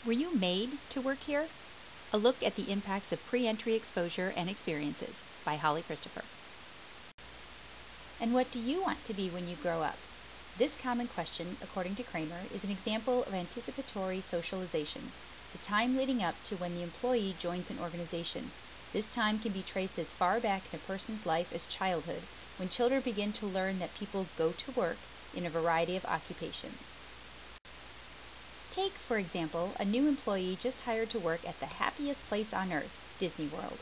Were you made to work here? A look at the impacts of pre-entry exposure and experiences by Holly Christopher. And what do you want to be when you grow up? This common question, according to Kramer, is an example of anticipatory socialization, the time leading up to when the employee joins an organization. This time can be traced as far back in a person's life as childhood, when children begin to learn that people go to work in a variety of occupations. Take, for example, a new employee just hired to work at the happiest place on earth, Disney World.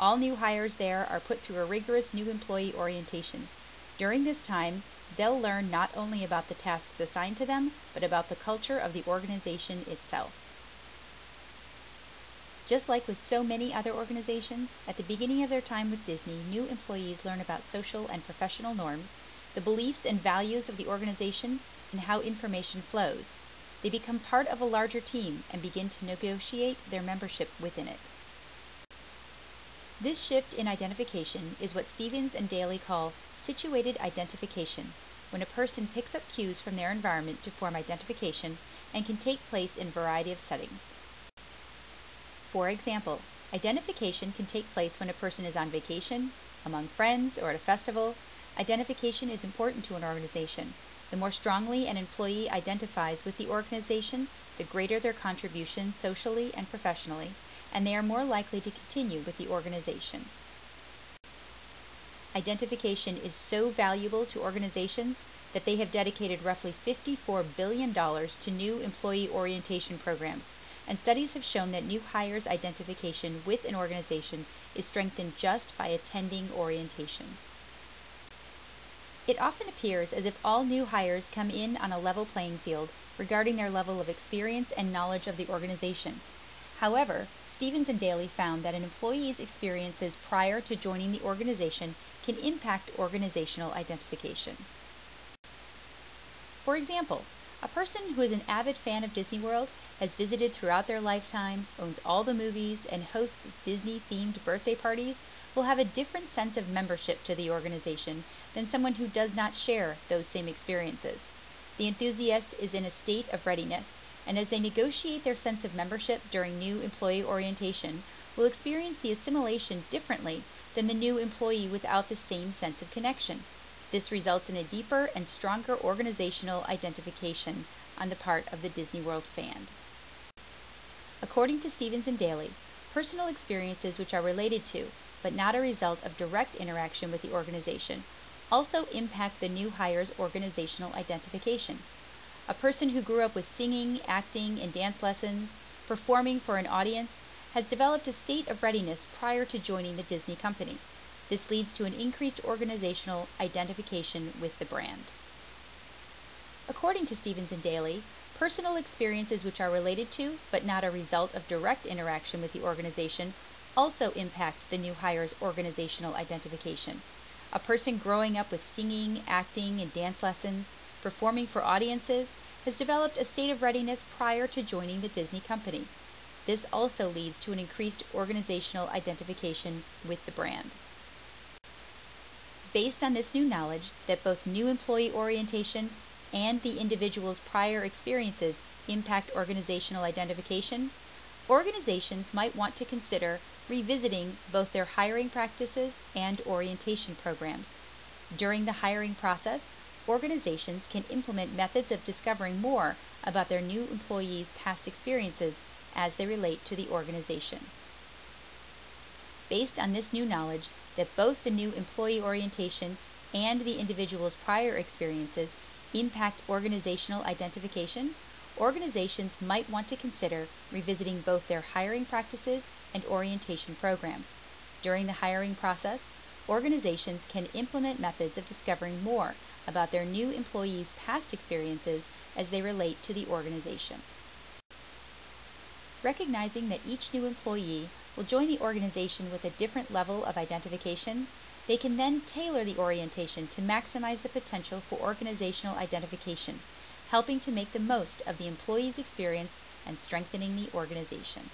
All new hires there are put through a rigorous new employee orientation. During this time, they'll learn not only about the tasks assigned to them, but about the culture of the organization itself. Just like with so many other organizations, at the beginning of their time with Disney, new employees learn about social and professional norms, the beliefs and values of the organization, and how information flows. They become part of a larger team and begin to negotiate their membership within it. This shift in identification is what Stevens and Daly call situated identification, when a person picks up cues from their environment to form identification and can take place in a variety of settings. For example, identification can take place when a person is on vacation, among friends, or at a festival. Identification is important to an organization. The more strongly an employee identifies with the organization, the greater their contribution socially and professionally, and they are more likely to continue with the organization. Identification is so valuable to organizations that they have dedicated roughly $54 billion to new employee orientation programs, and studies have shown that new hires' identification with an organization is strengthened just by attending orientation. It often appears as if all new hires come in on a level playing field regarding their level of experience and knowledge of the organization. However, Stevens and Daly found that an employee's experiences prior to joining the organization can impact organizational identification. For example, a person who is an avid fan of Disney World, has visited throughout their lifetime, owns all the movies, and hosts Disney-themed birthday parties will have a different sense of membership to the organization than someone who does not share those same experiences. The enthusiast is in a state of readiness, and as they negotiate their sense of membership during new employee orientation, will experience the assimilation differently than the new employee without the same sense of connection. This results in a deeper and stronger organizational identification on the part of the Disney World fan. According to Stevens and Daly, personal experiences which are related to, but not a result of direct interaction with the organization, also impact the new hire's organizational identification. A person who grew up with singing, acting, and dance lessons, performing for an audience, has developed a state of readiness prior to joining the Disney company. This leads to an increased organizational identification with the brand. According to Stevens and Daly, personal experiences which are related to, but not a result of direct interaction with the organization, also impact the new hire's organizational identification. A person growing up with singing, acting, and dance lessons, performing for audiences, has developed a state of readiness prior to joining the Disney company. This also leads to an increased organizational identification with the brand. Based on this new knowledge that both new employee orientation and the individual's prior experiences impact organizational identification, organizations might want to consider revisiting both their hiring practices and orientation programs. During the hiring process, organizations can implement methods of discovering more about their new employees' past experiences as they relate to the organization. Based on this new knowledge that both the new employee orientation and the individual's prior experiences impact organizational identification, organizations might want to consider revisiting both their hiring practices and orientation programs. During the hiring process, organizations can implement methods of discovering more about their new employees' past experiences as they relate to the organization. Recognizing that each new employee will join the organization with a different level of identification, they can then tailor the orientation to maximize the potential for organizational identification, helping to make the most of the employee's experience and strengthening the organization.